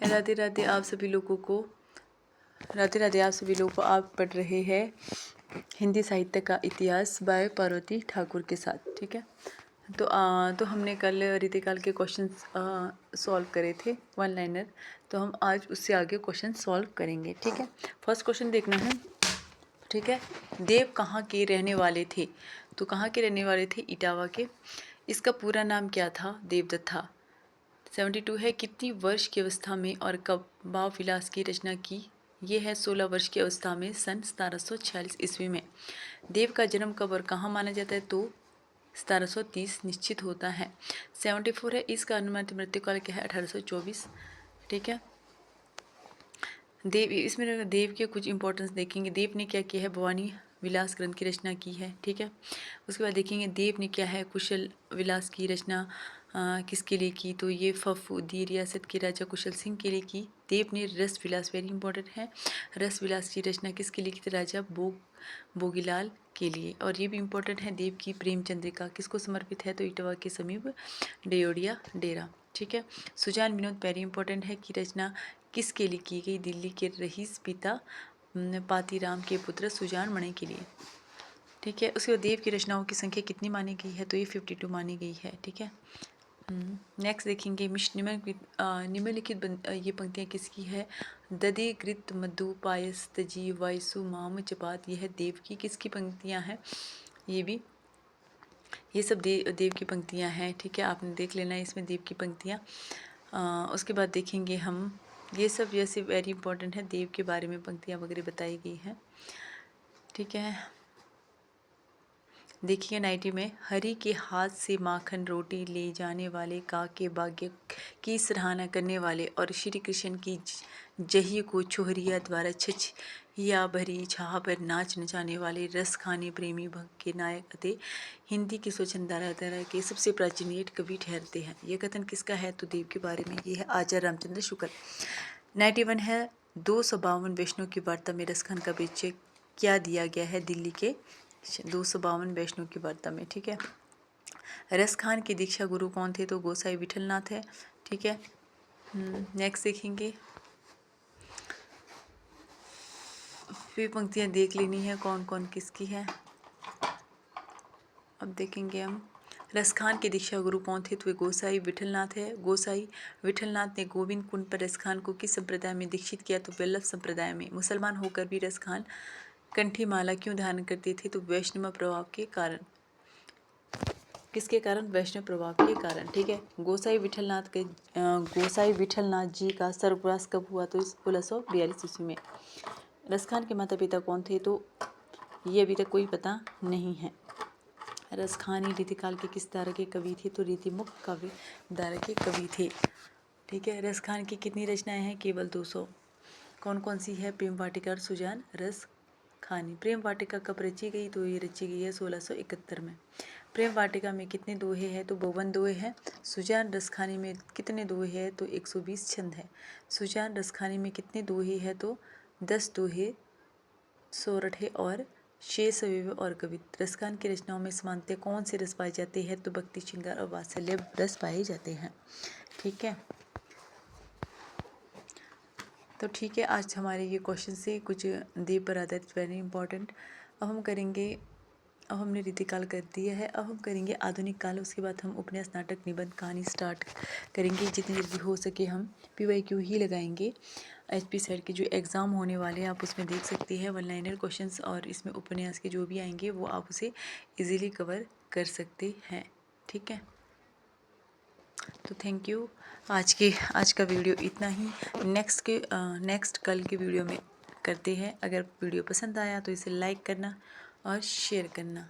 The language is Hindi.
राधे राधे आप सभी लोगों को। राधे राधे आप सभी लोगों को। आप पढ़ रहे हैं हिंदी साहित्य का इतिहास बाय पार्वती ठाकुर के साथ। ठीक है, तो हमने कल रीतिकाल के क्वेश्चंस सॉल्व करे थे, वन लाइनर। तो हम आज उससे आगे क्वेश्चन सॉल्व करेंगे। ठीक है, फर्स्ट क्वेश्चन देखना है। ठीक है, देव कहाँ के रहने वाले थे? तो कहाँ के रहने वाले थे? इटावा के। इसका पूरा नाम क्या था? देवदत्त था। 72 है, कितनी वर्ष की अवस्था में और कब भाव विलास की रचना की? ये है 16 वर्ष की अवस्था में, सन 1746 ईस्वी में। देव का जन्म कब और कहाँ माना जाता है? तो 1730 निश्चित होता है। 74 है, इसका अनुमानित मृत्युकाल क्या है? 1824। ठीक है, देव, इसमें देव के कुछ इंपॉर्टेंस देखेंगे। देव ने क्या किया है? भवानी विलास ग्रंथ की रचना की है। ठीक है, उसके बाद देखेंगे देव ने क्या है? कुशल विलास की रचना किसके लिए की? तो ये फफूदी रियासत के राजा कुशल सिंह के लिए की। देव ने रस विलास, वेरी इंपॉर्टेंट है, रस विलास की रचना किसके लिए की थी? राजा भोगीलाल के लिए। और ये भी इंपॉर्टेंट है, देव की प्रेम चंद्रिका किसको समर्पित है? तो इटवा के समीप डेयोडिया डेरा। ठीक है, सुजान विनोद, वेरी इंपॉर्टेंट है, की रचना किसके लिए की गई? दिल्ली के रईस पिता पातीराम के पुत्र सुजान मणि के लिए। ठीक है, उसके बाद देव की रचनाओं की संख्या कितनी मानी गई है? तो ये 52 मानी गई है। ठीक है, नेक्स्ट देखेंगे निम्नलिखित ये पंक्तियाँ किसकी है? दधि घृत मधु पायस तजी वायसु माम चपात, यह है देव की। किसकी पंक्तियाँ हैं? ये सब देव की पंक्तियाँ हैं। ठीक है, आपने देख लेना है इसमें देव की पंक्तियाँ। उसके बाद देखेंगे हम, ये सब जैसे वेरी इंपॉर्टेंट है, देव के बारे में पंक्तियाँ वगैरह बताई गई हैं। ठीक है, देखिए 90 में, हरि के हाथ से माखन रोटी ले जाने वाले, का के भाग्य की सराहना करने वाले और श्री कृष्ण की जही को छोहरिया द्वारा छछ या भरी छाह पर नाच नचाने वाले रस खाने प्रेमी भक्त के नायक अतः हिंदी की स्वच्छंदारा के सबसे प्राचीन कवि ठहरते हैं। यह कथन किसका है? तो देव के बारे में। ये है आचार्य रामचंद्र शुक्ल। 91 है, 252 वैष्णव की वार्ता में रसखान का परिचय क्या दिया गया है? दिल्ली के 252 वैष्णव की वार्ता में। ठीक है, रसखान के दीक्षा गुरु कौन थे? तो गोसाई विठलनाथ है। ठीक है, नेक्स्ट देखेंगे, फिर पंक्तियाँ देख लेनी है कौन कौन किसकी है। अब देखेंगे हम, रसखान के दीक्षा गुरु कौन थे? तो वे गोसाई विठलनाथ है। गोसाई विठलनाथ ने गोविंद कुंड पर रसखान को किस संप्रदाय में दीक्षित किया? तो वल्लभ संप्रदाय में। मुसलमान होकर भी रसखान कंठी माला क्यों धारण करते थे? तो वैष्णव प्रभाव के कारण। किसके कारण? वैष्णव प्रभाव के कारण। ठीक है, गोसाई विठलनाथ जी का स्वर्गवास कब हुआ? तो 1642 ईस्वी में। रसखान के माता पिता कौन थे? तो ये अभी तक कोई पता नहीं है। रसखानी रीतिकाल के किस धारा के कवि थे? तो रीतिमुख काव्य धारा के कवि थे। ठीक है, रसखान की कितनी रचनाएं हैं? केवल 200। कौन कौन सी है? प्रेम वाटिका और सुजान रस खानी। प्रेम वाटिका कब रची गई? तो ये रची गई है 1671 में। प्रेम वाटिका में कितने दोहे हैं? तो 52 दोहे हैं। सुजान रसखानी में कितने दोहे हैं? तो 120 छंद है। सुजान रसखानी में कितने दोहे हैं? तो 10 दोहे, सोरठे और शेष अवयव और कवित। रसखान की रचनाओं में समानतः कौन से रस पाए जाते हैं? तो भक्ति, श्रृंगार और वात्सल्य रस पाए जाते हैं। ठीक है, तो ठीक है, आज हमारे ये क्वेश्चन से कुछ देव पर आधारित वेरी इंपॉर्टेंट। अब हम करेंगे, अब हमने रीतिकाल कर दिया है, अब हम करेंगे आधुनिक काल। उसके बाद हम उपन्यास, नाटक, निबंध, कहानी स्टार्ट करेंगे। जितनी जल्दी हो सके हम PYQ ही लगाएंगे। HP सेट के जो एग्ज़ाम होने वाले हैं आप उसमें देख सकते हैं, वन लाइनर क्वेश्चंस, और इसमें उपन्यास के जो भी आएंगे वो आप उसे इजीली कवर कर सकते हैं। ठीक है, तो थैंक यू। आज का वीडियो इतना ही। नेक्स्ट कल के वीडियो में करते हैं। अगर वीडियो पसंद आया तो इसे लाइक करना और शेयर करना।